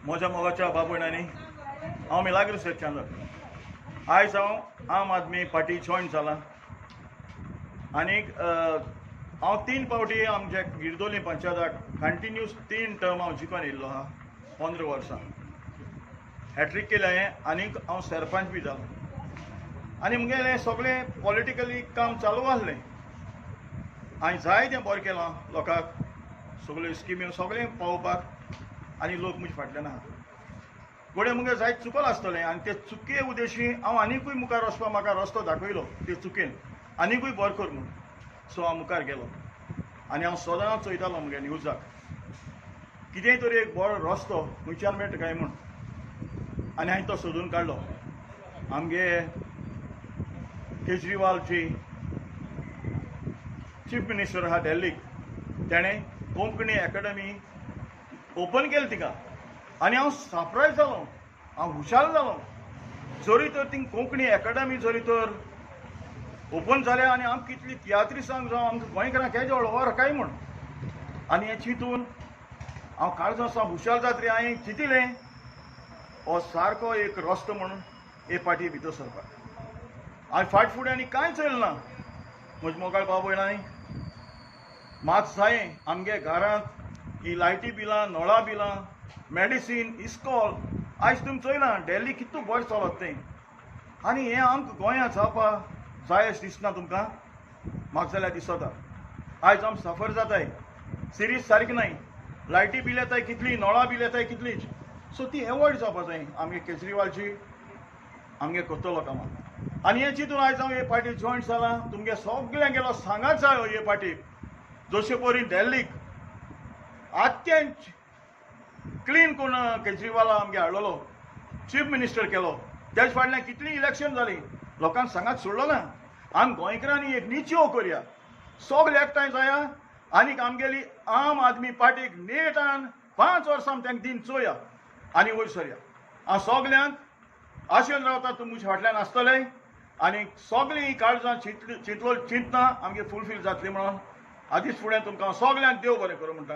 म्हज्या मोगाच्या बाबयणांनी हांव मिलाग्र शेतचंद्र आयज हांव आम आदमी पार्टी जॉयन जाला आनीक हांव 3 फावटी आमच्या गिरदोली पंचायताक कंटिन्यूस 3 टर्म हांव जिखून येयल्लो आहा 15 वर्सां हॅट्रीक केलें हांवें आनीक हांव सरपंच बी जालो आनी मुगेलें सगळें पॉलिटिकली काम चालू आसलें हांवें जायतें बरें केलां लोकांक सगळ्यो स्किम्यो सगळें पावोवपाक आनी लोक म्हजे फाटल्यान आहा घोडे मुगे जायत चुकल आसतलें आनी ते चुके उद्देशी हांव आनिकूय मुखार वचपाक म्हाका रस्तो दाखयलो ते चुकेन आनिकूय बरें कर म्हूण सो हांव मुखार गेलो आनी हांव सदांच चोयतालो मुगे न्यूजाक कितेंय तरी एक बरो रस्तो खंयच्यान मेळटा काय म्हूण आनी हांवें तो सोदून काडलो आमगे केजरीवालची चीफ मिनिस्टर आहा दिल्लीक तेणें कोंकणी अकॅडमी ओपन केली तिका आनी हांव सरप्रायज जालो हांव हुशाल जालो जरी तर थिंग कोंकणी अकॅडमी जरी तर ओपन जाल्या आनी आमकां कितली तियात्रिसांक जावं आमकां गोंयकारांक हेजे व्हड काय म्हूण आनी हें चिंतून हांव काळजां सावन हुशाल जात रे हांवें चिंतिलें हो सारको एक रस्तो म्हणून हे पाटी भितर सरपाक हांवें फाट फुडें आनी कांयच चोयलें ना म्हज्या मोगाळ भाव भयणांनी मात जायें आमगे घरांत ही लायटी बिलां नळां बिलां मेडिसीन इस्कॉल आयज तुमी चोयलां दिल्ली कितू बरें चलत तें आनी हें आमकां गोंयांत जावपाक जाय अशें दिसना तुमकां म्हाका जाल्यार दिसता आयज आमी सफर जाताय सिरीज सारकी नाय लायटी बील येताय कितली नळां बील येताय कितलीच सो ती एवॉयड जावपाक जाय आमगे केजरीवालची आमगे करतलो कामां आनी हें चिंतून आयज हांव हे पार्टी जॉयन जालां तुमगे सगळें गेलो सांगात जाय हे पार्टीक जशे परी दिल्लीक आत्यांत क्लीन करून केजरीवाला आमगे हाडलो चीफ मिनिस्टर केलो तेजे फाटल्यान कितली इलेक्शन जाली लोकांक सांगात सोडलो ना आमी गोंयकारांनी एक निच्यो करया सगळे एकठांय जाया आनीक आमगेली आम आदमी पार्टीक नेटान 5 वर्सां तांकां दिन चोया आनी वयर सरया हांव सगल्यांक आशेन रावता तुमी म्हज्या फाटल्यान आसतले आनी सगळीं काळजां चिंतलो चिंतना आमगे फुलफील जातली म्हणून आदींच फुडें तुमकां सगल्यांक देव बरें करूं म्हणटा